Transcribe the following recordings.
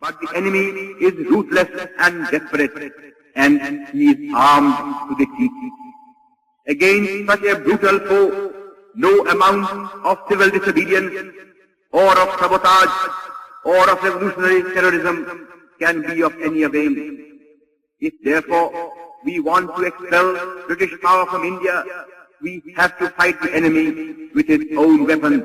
But the enemy is ruthless and desperate, and he is armed to the teeth. Against such a brutal foe, no amount of civil disobedience or of sabotage or of revolutionary terrorism can be of any avail. If therefore we want to expel British power from India, we have to fight the enemy with his own weapons.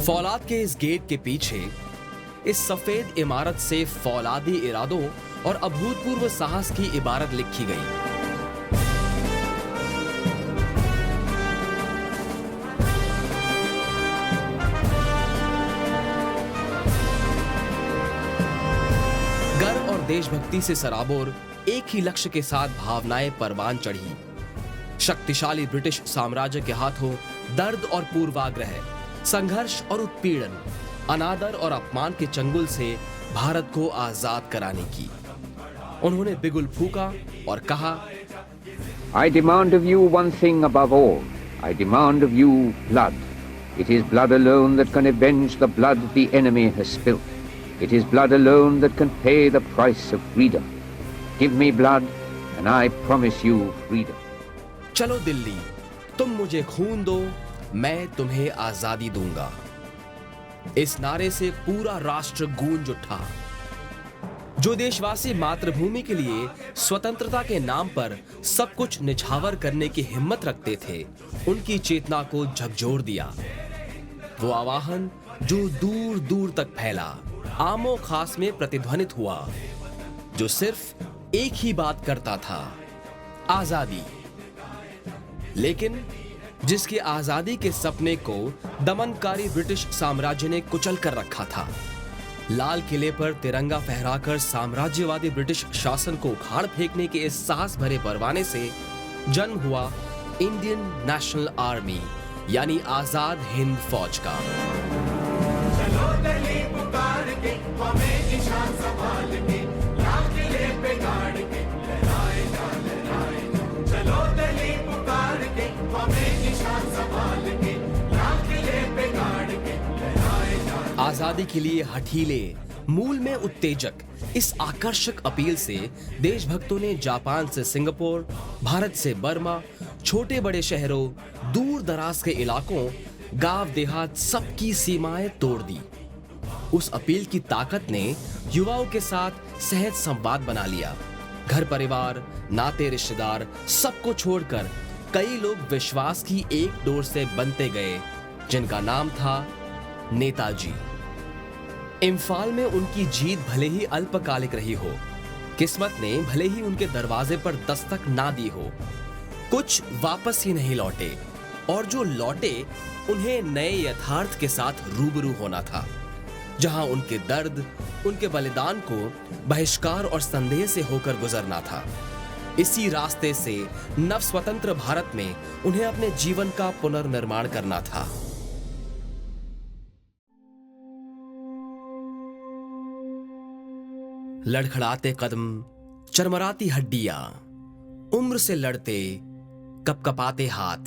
फौलाद के इस gate के पीछे इस सफेद इमारत से फौलादी इरादों और अभूतपूर्व साहस की इबारत लिखी गई। गर्व और देशभक्ति से सराबोर एक ही लक्ष्य के साथ भावनाएं परवान चढ़ी। शक्तिशाली ब्रिटिश साम्राज्य के हाथों दर्द और पूर्वाग्रह, संघर्ष और उत्पीड़न, अनादर और अपमान के चंगुल से भारत को आजाद कराने की। उन्होंने बिगुल फूंका और कहा, I demand of you one thing above all. I demand of you blood. It is blood alone that can avenge the blood the enemy has spilt. It is blood alone that can pay the price of freedom. Give me blood and I promise you freedom. चलो दिल्ली, तुम मुझे खून दो, मैं तुम्हें आजादी दूंगा। इस नारे से पूरा राष्ट्र गूंज उठा। जो देशवासी मातृभूमि के लिए स्वतंत्रता के नाम पर सब कुछ निछावर करने की हिम्मत रखते थे, उनकी चेतना को झकझोर दिया। वो आवाहन जो दूर दूर तक फैला, आमो खास में प्रतिध्वनित हुआ, जो सिर्फ एक ही बात करता था, आजादी। लेकिन जिसकी आजादी के सपने को दमनकारी ब्रिटिश साम्राज्य ने कुचल कर रखा था। लाल किले पर तिरंगा फहराकर साम्राज्यवादी ब्रिटिश शासन को उखाड़ फेंकने के इस साहस भरे परवाने से जन्म हुआ इंडियन नेशनल आर्मी, यानी आजाद हिंद फौज का। चलो दिल्ली पुकार के, हमें निशान संभाल के, लाल किले पे गाड़ के, लहराए जा लहराए जा। चलो दिल्ली पुकार के, हमें निशान संभाल के, लाल किले पे गाड़ के, लहराए जा। आजादी के लिए हठीले, मूल में उत्तेजक इस आकर्षक अपील से देशभक्तों ने जापान से सिंगापुर, भारत से बर्मा, छोटे बड़े शहरों, दूर दराज के इलाकों, गांव देहात सबकी सीमाएं तोड़ दी। उस अपील की ताकत ने युवाओं के साथ सहज संवाद बना लिया। घर परिवार, नाते रिश्तेदार सबको छोड़कर कई लोग विश्वास की एक डोर से बनते गए, जिनका नाम था नेताजी। इम्फाल में उनकी जीत भले ही अल्पकालिक रही हो, किस्मत ने भले ही उनके दरवाजे पर दस्तक ना दी हो, कुछ वापस ही नहीं लौटे, और जो लौटे उन्हें नए यथार्थ के साथ रूबरू होना था, जहां उनके दर्द, उनके बलिदान को बहिष्कार और संदेह से होकर गुजरना था। इसी रास्ते से नव स्वतंत्र भारत में उन्हें अपने जीवन का पुनर्निर्माण करना था। लड़खड़ाते कदम, चरमराती हड्डियां, उम्र से लड़ते कपकपाते हाथ,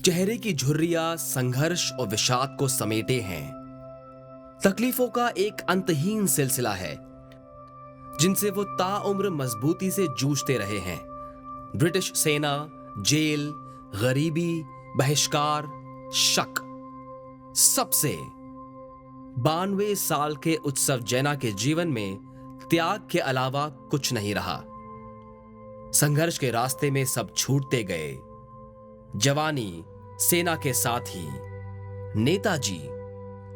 चेहरे की झुर्रियां संघर्ष और विषाद को समेटे हैं। तकलीफों का एक अंतहीन सिलसिला है जिनसे वो ताउम्र मजबूती से जूझते रहे हैं। ब्रिटिश सेना, जेल, गरीबी, बहिष्कार, शक, सबसे 92 साल के उत्सव जैना के जीवन में त्याग के अलावा कुछ नहीं रहा। संघर्ष के रास्ते में सब छूटते गए। जवानी, सेना के साथी, नेताजी,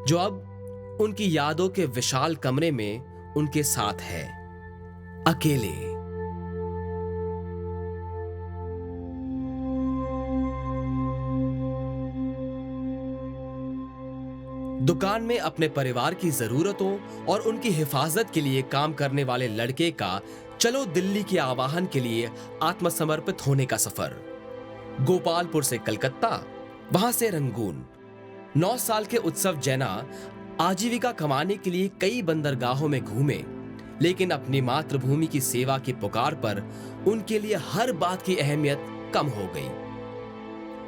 जो अब उनकी यादों के विशाल कमरे में उनके साथ है, अकेले। दुकान में अपने परिवार की जरूरतों और उनकी हिफाजत के लिए काम करने वाले लड़के का चलो दिल्ली के आवाहन के लिए आत्मसमर्पित होने का सफर। गोपालपुर से कलकत्ता, वहां से रंगून। 9 साल के उत्सव जैना आजीविका कमाने के लिए कई बंदरगाहों में घूमे, लेकिन अपनी मातृभूमि की सेवा की पुकार पर उनके लिए हर बात की अहमियत कम हो गई।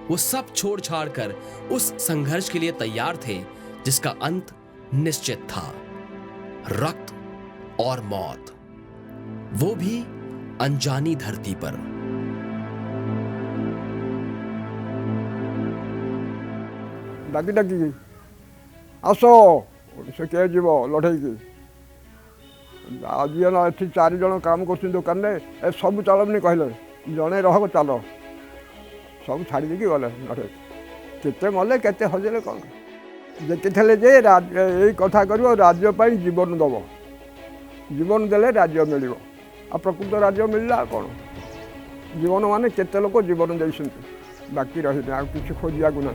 वो सब छोड़ छाड़ कर उस संघर्ष के लिए तैयार थे जिसका अंत निश्चित था, रक्त और मौत, वो भी अनजानी धरती पर। डाकी डाकी आसो से किए जीव लड़े की आज ना ये 4 जन काम कर दुकान में सब चलनी कहले जड़े रह चल सब छाड़ देकी गले लड़े केते मले केते हजरे कौन देखी थे जे यही कथा कर राज्य जीवन दब जीवन देले राज्य मिल आ प्रकृत राज्य मिलला कौन जीवन मान केते लोक जीवन दे बाकी रही आ कि खोजा ना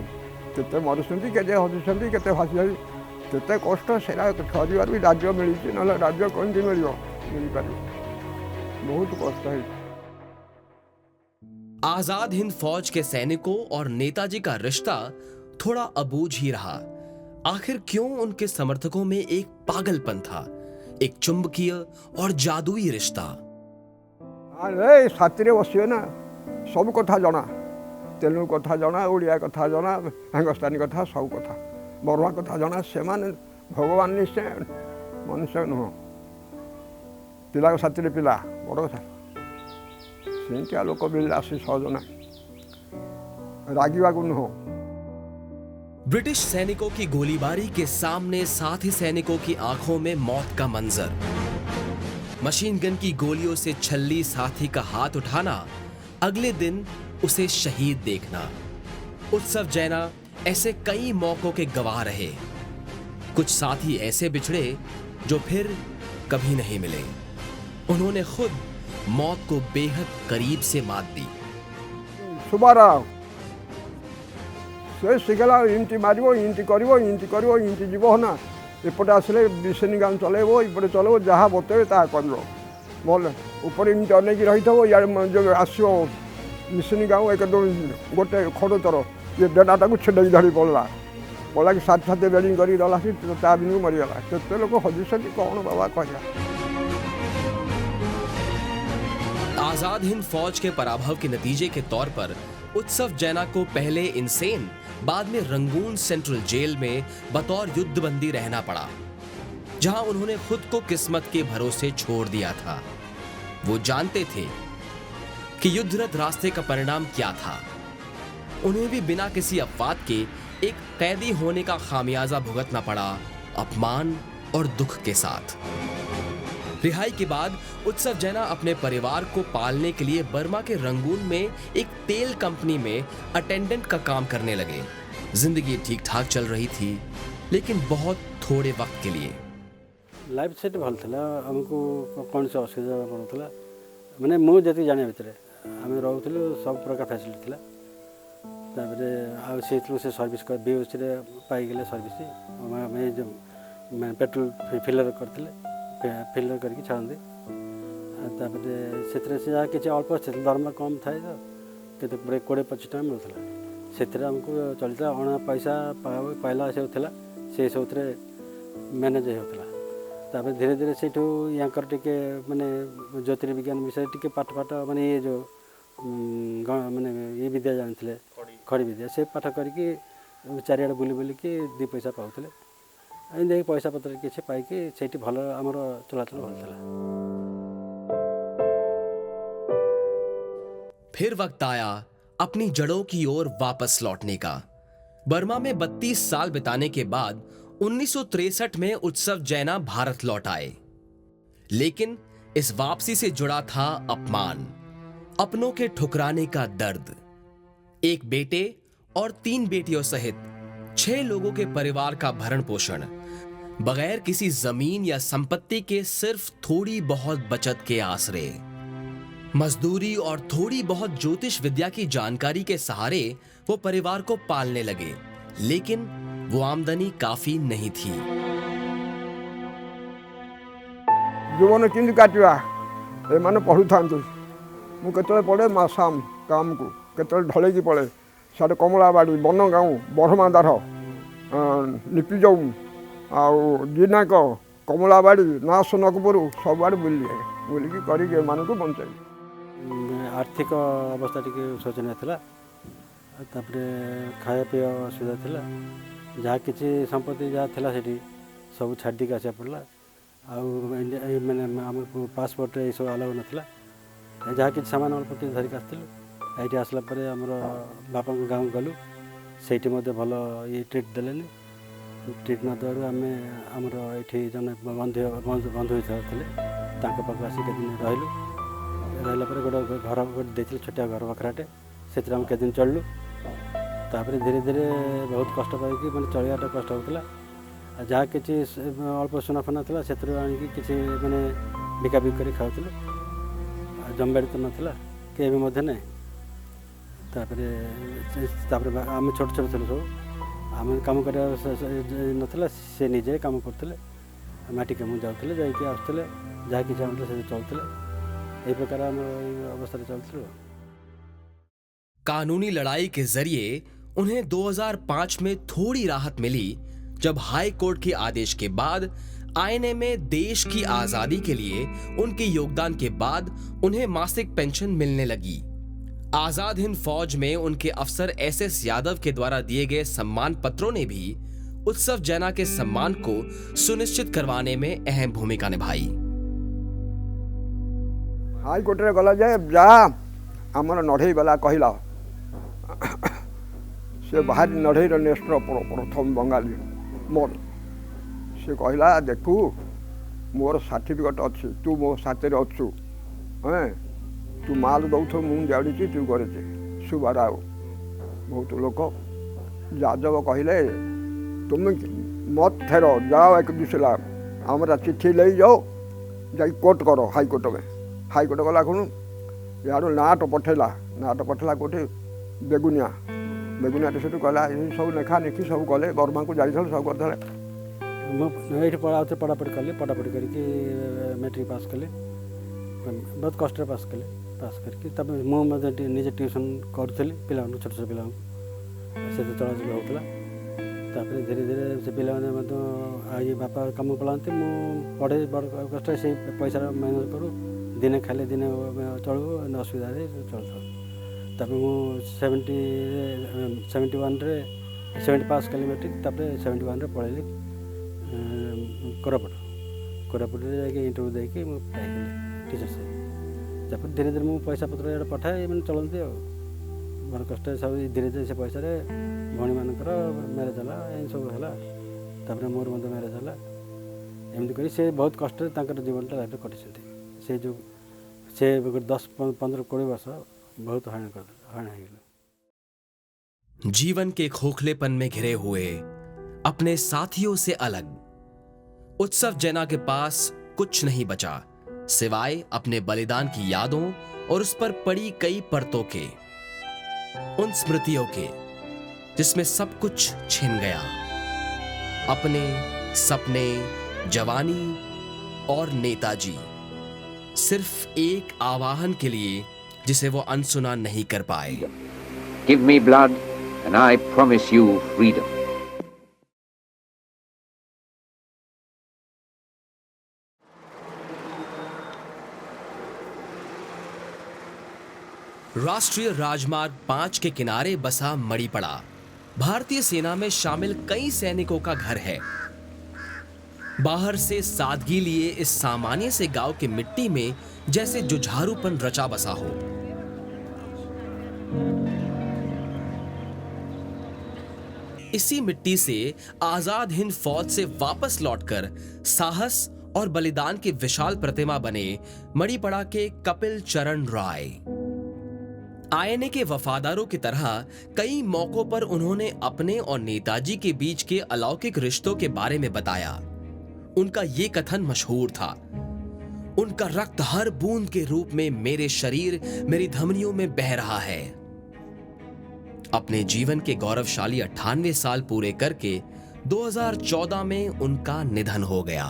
केते मरुंट केते हजुंट केते भाषी केते कष्ट से सर भी राज्य मिली ना राज्य कौन मिल पार बहुत कष्ट है। आजाद हिंद फौज के सैनिकों और नेताजी का रिश्ता थोड़ा अबूझ ही रहा। आखिर क्यों उनके समर्थकों में एक पागलपन था, एक चुंबकीय और जादुई रिश्ता। अरे साथी बसिए ना सब कथा जना, तेलुगु कथा जना, ओडिया कथा जना, हिंदुस्तानी कथा सब कथा, बरुआ कथा जना। से भगवान निश्चय मनुष्य नुह, पिला साथी पिला बड़ कथा से लोक मिलला से सहज ना रागिवा नुह। ब्रिटिश सैनिकों की गोलीबारी के सामने साथी सैनिकों की आंखों में मौत का मंजर, मशीन गन की गोलियों से छल्ली साथी का हाथ उठाना, अगले दिन उसे शहीद देखना। उत्सव जैना ऐसे कई मौकों के गवाह रहे। कुछ साथी ऐसे बिछड़े जो फिर कभी नहीं मिले। उन्होंने खुद मौत को बेहद करीब से मात दी। सुबाराव से शिखला इमती मारिबो इमती करिबो इमती करिबो इमती जीवो ना एपटे आसले बिसेनी गान चलेबो इपटे चलेबो जहाँ बतेबे ता करिबो बोले ऊपर इमती अनेक रही थो या जो आसो मिसेनी गाँव एकदम गोटे खड़ तर ये डेटाटा को छेड़ धरी पड़ा पड़ा कि साथ साथ बेडिंग कर गला ता दिन को मरीगला केते लोक हजुंट कौन बाबा कह। आजाद हिंद फौज के पराभव के नतीजे के तौर पर उत्सव जैना को पहले इंसेन, बाद में रंगून सेंट्रल जेल में बतौर युद्धबंदी रहना पड़ा, जहां उन्होंने खुद को किस्मत के भरोसे छोड़ दिया था। वो जानते थे कि युद्धरत रास्ते का परिणाम क्या था। उन्हें भी बिना किसी अपवाद के एक कैदी होने का खामियाजा भुगतना पड़ा, अपमान और दुख के साथ। रिहाई के बाद उत्सव जैना अपने परिवार को पालने के लिए बर्मा के रंगून में एक तेल कंपनी में अटेंडेंट का काम करने लगे। जिंदगी ठीक ठाक चल रही थी, लेकिन बहुत थोड़े वक्त के लिए। लाइफ सेट भल था, हमको कौन से असुविधा पड़ूला मैंने मुझे जी जाने भितर आम रोलु सब प्रकार फैसिलिटी था। से सर्विस बीएससी पाईगले सर्विस मैं पेट्रोल फिलर करते फिलर करके छाड़ती से किसी अल्प दरमा कम थाए तो 20-25 टाइम मिलूला से आमको चलता अणा पैसा पाइला से सब मैनेज होता। धीरे धीरे से यहाँ टे माने ज्योतिर्विज्ञान विषय टे पाठ माने ये जो माने ये विद्या जानते खड़ी विद्या से पाठ करके चारिआडे बुली बुलिकी 2 पैसा पाते एमती पैसा पत्र किसी पाई से भल आमर चलाचल भल था। फिर वक्त आया अपनी जड़ों की ओर वापस लौटने का। बर्मा में 32 साल बिताने के बाद 1963 में उत्सव जैना भारत लौट आए। लेकिन इस वापसी से जुड़ा था अपमान, अपनों के ठुकराने का दर्द। एक बेटे और 3 बेटियों सहित 6 लोगों के परिवार का भरण पोषण बगैर किसी जमीन या संपत्ति के सिर्फ थोड़ी बहुत बचत के आसरे, मजदूरी और थोड़ी बहुत ज्योतिष विद्या की जानकारी के सहारे वो परिवार को पालने लगे। लेकिन वो आमदनी काफी नहीं थी। जीवन केमती काटिया एमाने पढ़ु था मुझे पड़े मासाम काम को केतले ढले की पड़े साढ़े कमलाबाड़ी बन गाँव बरमादार लिपि जाऊँ आउ दिनाक कमलाबाड़ी नाश नकपुर सब आड़े बुलिकी कर बचाई। आर्थिक अवस्था टी शोचनीय था, खाया पीवा असुविधा था, जहाँ किसी संपत्ति जहाँ था से सब छाड़ी आसा पड़ा। मैंने आम पासपोर्ट ये सब अलाउ नाला, जहाँ कि सामान अल्प कि धरिक आसलु। ये आसला आमर बापा गाँव गलु, से भल ये ट्रिट देलेनि। ट्रिट न देवार आम आमर ये जन बंधु हिसाब थे पाक आसिक दिन रही रहा गोटे घर गोटे छोटिया घर बखराटे से दिन चलु। तापर धीरे धीरे बहुत कष्ट पाई मैंने चलवाटा कष्ट होता। जहाँ किसी अल्प सुनाफना था से किसी मैंने बिकाबिक कर खाऊल। जमीबाड़ी तो नाला कि ना आम छोट छोट थी सब आम कम कर नाला से निजे कम करते माटी कम जाते जाकि आसते जहाँ कि चाहते से चलते यही प्रकार आम अवस्था चलते। कानूनी लड़ाई के जरिए उन्हें 2005 में थोड़ी राहत मिली जब हाई कोर्ट के आदेश के बाद आईएनए में देश की आजादी के लिए उनके योगदान के बाद उन्हें मासिक पेंशन मिलने लगी। आजाद हिंद फौज में उनके अफसर एसएस यादव के द्वारा दिए गए सम्मान पत्रों ने भी उत्सव जैना के सम्मान को सुनिश्चित करवाने में अहम भूमिका निभाई। हाई कोर्ट रे गला जाए जा आमर नढ़ई वाला कहला से बाहर नढ़ई नेस्टर प्रथम बंगाली मोर से कहला देखू मोर सर्टिफिकेट अच्छी तू मो साथ अच्छु हैं तू माल दौथ मुझे जानी तू करे सुबाराव बहुत लोक यादव कहले तुम मत फेर जाओ 1 लाख हमारा चिट्ठी ले जाओ जा कोर्ट करो हाई कोर्ट गला खुण यार नाट पठेला कोटे बेगुनिया से कहला सब लेखा निखी सब कले बर्मा को जाइल सब करते ये पढ़ापढ़ी कली पढ़ापढ़ी करके मैट्रिक पास कले बहुत कष्ट पास करके तब मुझे निजे ट्यूशन करी पिला छोट छोट पिला से चलाचल होता। तापर धीरे धीरे से पाने ये बापा कम पलाते मुझे पढ़े बड़ कष्ट से पैसा मैनेज करूँ दिने खाली दिने चलू असुविधा चलता। तापर मुझे 70 पास कली मैट्रिक तापर 71 पढ़ेली कोरापुट जाके इंटरव्यू देके पाइली टीचर से। तापर धीरे धीरे मुझे पैसा पत्र पठाए मैंने चलती बड़ कष्ट सब धीरे धीरे से पैसा भौणी मानकर मैरेज है सब है मोर मैरेज है एमती कर से बहुत कष्ट जीवनटा लाइफ कटि से जो से 10-15-20 वर्ष बहुत हरण जीवन के खोखलेपन में घिरे हुए अपने साथियों से अलग उत्सव जैना के पास कुछ नहीं बचा सिवाय अपने बलिदान की यादों और उस पर पड़ी कई परतों के, उन स्मृतियों के जिसमें सब कुछ छिन गया। अपने सपने, जवानी और नेताजी, सिर्फ एक आवाहन के लिए जिसे वो अनसुना नहीं कर पाए। Give me blood and I promise you freedom. राष्ट्रीय राजमार्ग 5 के किनारे बसा मणिपड़ा भारतीय सेना में शामिल कई सैनिकों का घर है। बाहर से सादगी लिए इस सामान्य से गांव की मिट्टी में जैसे जुझारूपन रचा बसा हो। इसी मिट्टी से आजाद हिंद फौज से वापस लौटकर साहस और बलिदान की विशाल प्रतिमा बने मणिपड़ा के कपिल चरण राय। आईएनए के वफादारों की तरह कई मौकों पर उन्होंने अपने और नेताजी के बीच के अलौकिक रिश्तों के बारे में बताया। उनका ये कथन मशहूर था, उनका रक्त हर बूंद के रूप में मेरे शरीर, मेरी धमनियों में बह रहा है। अपने जीवन के गौरवशाली 98 साल पूरे करके 2014 में उनका निधन हो गया।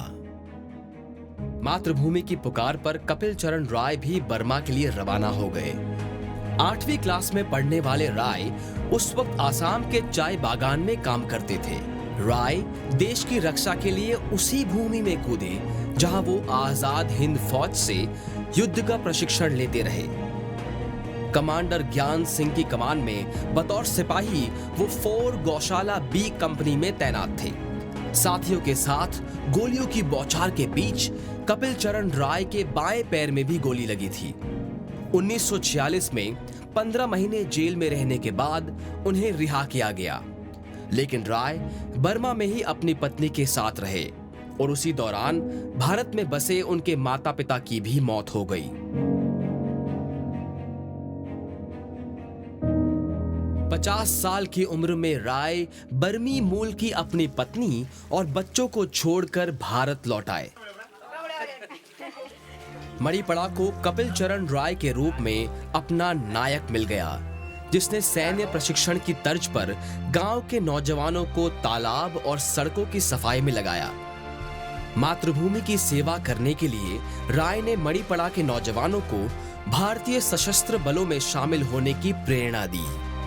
मातृभूमि की पुकार पर कपिल चरण राय भी बर्मा के लिए रवाना हो गए। 8वीं क्लास में पढ़ने वाले राय उस वक्त आसाम के चाय बागान में काम करते थे। राय देश की रक्षा के लिए उसी भूमि में कूदे जहां वो आजाद हिंद फौज से युद्ध का प्रशिक्षण लेते रहे। कमांडर ज्ञान सिंह की कमान में बतौर सिपाही वो 4 गौशाला बी कंपनी में तैनात थे। साथियों के साथ गोलियों की बौछार के बीच कपिल चरण राय के बाएं पैर में भी गोली लगी थी। 1946 में 15 महीने जेल में रहने के बाद उन्हें रिहा किया गया, लेकिन राय बर्मा में ही अपनी पत्नी के साथ रहे और उसी दौरान भारत में बसे उनके माता पिता की भी मौत हो गई। 50 साल की उम्र में राय बर्मी मूल की अपनी पत्नी और बच्चों को छोड़कर भारत लौट आए। मणिपड़ा को कपिल चरण राय के रूप में अपना नायक मिल गया, जिसने सैन्य प्रशिक्षण की तर्ज पर गांव के नौजवानों को तालाब और सड़कों की सफाई में लगाया। मातृभूमि की सेवा करने के लिए राय ने मणिपड़ा के नौजवानों को भारतीय सशस्त्र बलों में शामिल होने की प्रेरणा दी।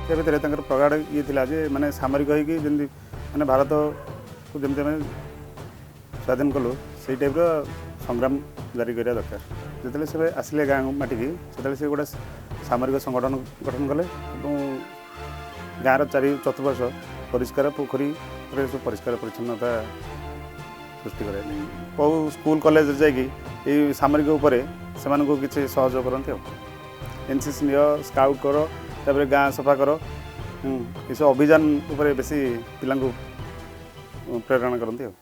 प्रगाढ़ ये थिला जे माने सामरिक होइकी जेंति माने भारत को जेंति माने स्वाधीन कलो सेई टाइप रो संग्राम जारी करिया दरकार। जेतले से आसिले गाँ माटी की सेतले से गोटे सामरिक संगठन गठन कले और गाँव चारि चतुर्पार्श परिष्कार पोखरी परिष्कार परिच्छन्नता सृष्टि करे। बहु स्कूल कॉलेज जाइए सामरिक उपरे सेमान को किसी सहयोग करते एनसीसी नियो स्काउट करो तापर गाँ सफा करो ये सब अभियान उपरे बेसी पिला प्रेरणा करते।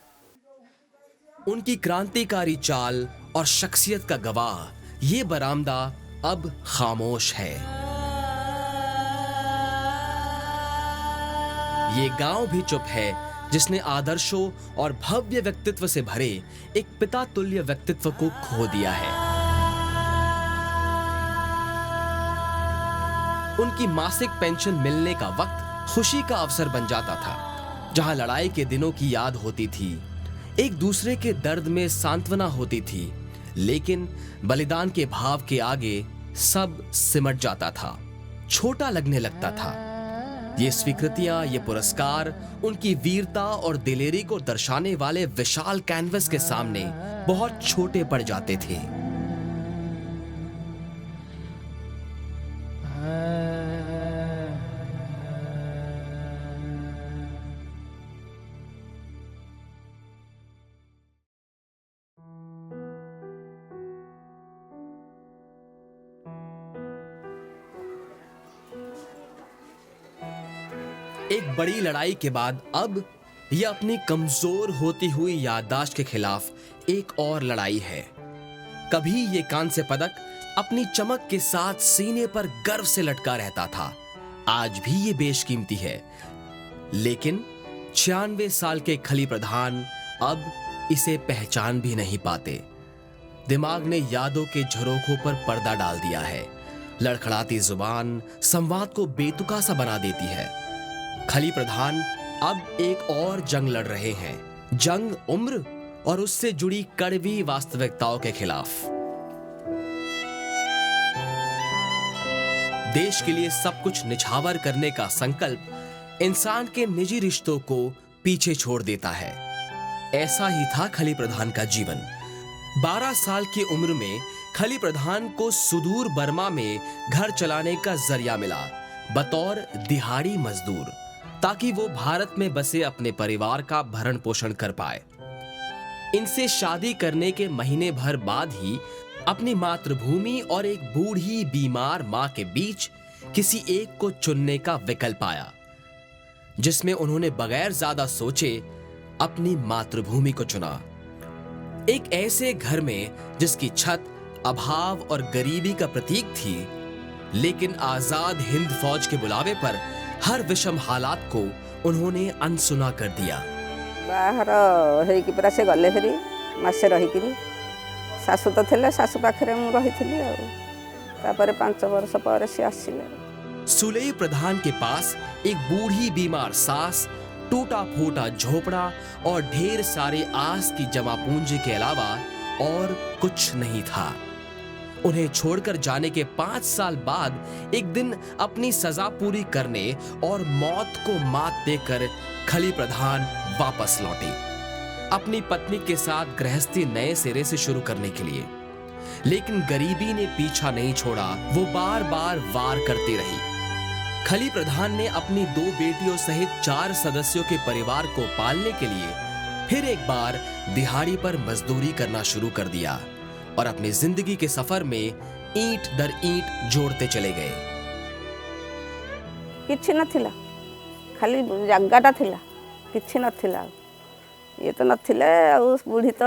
उनकी क्रांतिकारी चाल और शख्सियत का गवाह ये बरामदा अब खामोश है। ये गांव भी चुप है जिसने आदर्शों और भव्य व्यक्तित्व से भरे एक पिता तुल्य व्यक्तित्व को खो दिया है। उनकी मासिक पेंशन मिलने का वक्त खुशी का अवसर बन जाता था, जहां लड़ाई के दिनों की याद होती थी, एक दूसरे के दर्द में सांत्वना होती थी, लेकिन बलिदान के भाव के आगे सब सिमट जाता था, छोटा लगने लगता था। ये स्वीकृतियां, ये पुरस्कार उनकी वीरता और दिलेरी को दर्शाने वाले विशाल कैनवस के सामने बहुत छोटे पड़ जाते थे। एक बड़ी लड़ाई के बाद अब यह अपनी कमजोर होती हुई याददाश्त के खिलाफ एक और लड़ाई है। कभी ये कांस्य पदक अपनी चमक के साथ सीने पर गर्व से लटका रहता था, आज भी ये बेशकीमती है, लेकिन 96 साल के खली प्रधान अब इसे पहचान भी नहीं पाते। दिमाग ने यादों के झरोखों पर पर्दा डाल दिया है। लड़खड़ाती जुबान संवाद को बेतुका सा बना देती है। खली प्रधान अब एक और जंग लड़ रहे हैं, जंग उम्र और उससे जुड़ी कड़वी वास्तविकताओं के खिलाफ। देश के लिए सब कुछ निछावर करने का संकल्प इंसान के निजी रिश्तों को पीछे छोड़ देता है। ऐसा ही था खली प्रधान का जीवन। 12 साल की उम्र में खली प्रधान को सुदूर बर्मा में घर चलाने का जरिया मिला बतौर दिहाड़ी मजदूर, ताकि वो भारत में बसे अपने परिवार का भरण पोषण कर पाए। इनसे शादी करने के महीने भर बाद ही अपनी मातृभूमि और एक बूढ़ी बीमार मां के बीच किसी एक को चुनने का विकल्प आया, जिसमें उन्होंने बगैर ज्यादा सोचे अपनी मातृभूमि को चुना। एक ऐसे घर में जिसकी छत अभाव और गरीबी का प्रतीक थी, लेकिन आजाद हिंद फौज के बुलावे पर हर विषम हालात को उन्होंने अनसुना कर दिया। बाहर होइकी पुरा से गले फेरी मासे रहिकिरी सासु तो थे, सासु पाखरे मु रहिथिली आ तापरे 5 वर्ष पर से आसिले। सुलेई प्रधान के पास एक बूढ़ी बीमार सास, टूटा फूटा झोपड़ा और ढेर सारे आस की जमा पूंजी के अलावा और कुछ नहीं था। उन्हें छोड़कर जाने के 5 साल बाद एक दिन अपनी सजा पूरी करने और मौत को मात देकर खली प्रधान वापस लौटे, अपनी पत्नी के साथ गृहस्थी नए सिरे से शुरू करने के लिए। लेकिन गरीबी ने पीछा नहीं छोड़ा, वो बार बार वार करती रही। खली प्रधान ने अपनी 2 बेटियों सहित 4 सदस्यों के परिवार को पालने के लिए फिर एक बार दिहाड़ी पर मजदूरी करना शुरू कर दिया और अपनी जिंदगी के सफर में ईंट दर ईंट जोड़ते चले गए। किछि नथिला, खाली जगाटा थिला, किछि नथिला। ये तो नथिले आ बुढ़ी तो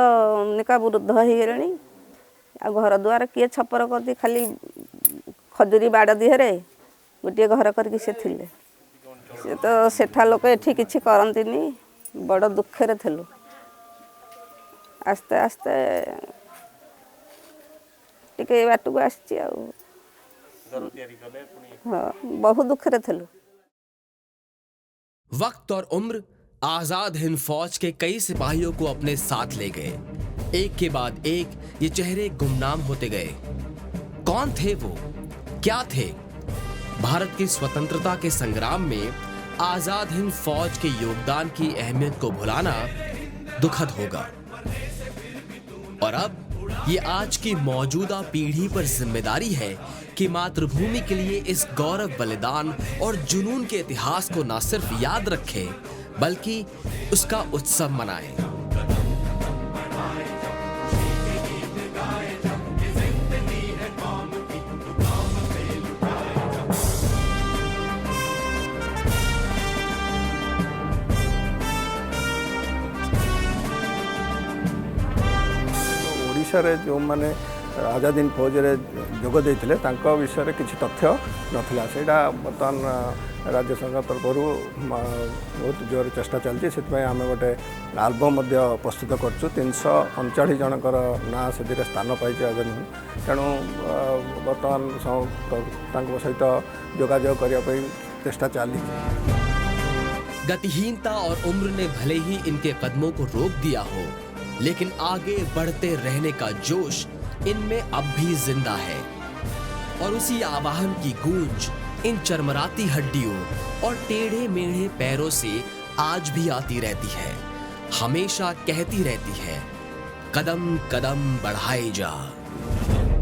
निका वृद्ध हो गेलेनी आ घर द्वार किए छपर करती, खाली खजुरी बाड़ दिहरे गोटे घर करके से थिले। से तो सेठा लोक एठी किछि करंतिनी, बड़ दुखे रे थिलु। आस्ते आस्ते टिके बाटू को आसी आ बहुत दुखे रे थिलु। वक्त और उम्र आजाद हिंद फौज के कई सिपाहियों को अपने साथ ले गए। एक के बाद एक ये चेहरे गुमनाम होते गए। कौन थे वो, क्या थे? भारत की स्वतंत्रता के संग्राम में आजाद हिंद फौज के योगदान की अहमियत को भुलाना दुखद होगा। और अब ये आज की मौजूदा पीढ़ी पर जिम्मेदारी है कि मातृभूमि के लिए इस गौरव, बलिदान और जुनून के इतिहास को न सिर्फ याद रखे बल्कि उसका उत्सव मनाए। ओडिशा जो माने आजाद हिंद फौज रे जोग देइथिले तांको विषय किसी तथ्य नथिला। सेटा बर्तमान राज्य सरकार तरफ बहुत जोर चेष्टा चलती। से आम गोटे आल्बम प्रस्तुत करछु। 339 जनकर ना से स्थान पाई आजाद हिंद, तेणु बर्तमान सहित जोगाजोग करने चेष्टा चली। गतिहीनता और उम्र ने भले ही इनके कदमों को रोक दिया हो, लेकिन आगे बढ़ते रहने का जोश इनमें अब भी जिंदा है। और उसी आवाहन की गूंज इन चरमराती हड्डियों और टेढ़े मेढ़े पैरों से आज भी आती रहती है, हमेशा कहती रहती है, कदम कदम बढ़ाए जा।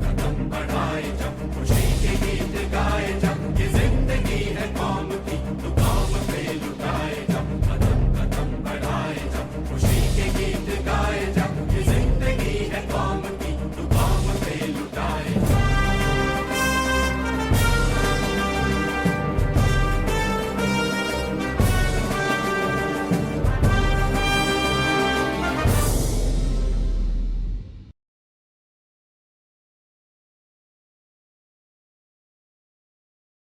कदम बढ़ाए जा, खुशी के गीत गाए जा, ये जिंदगी है कौम की।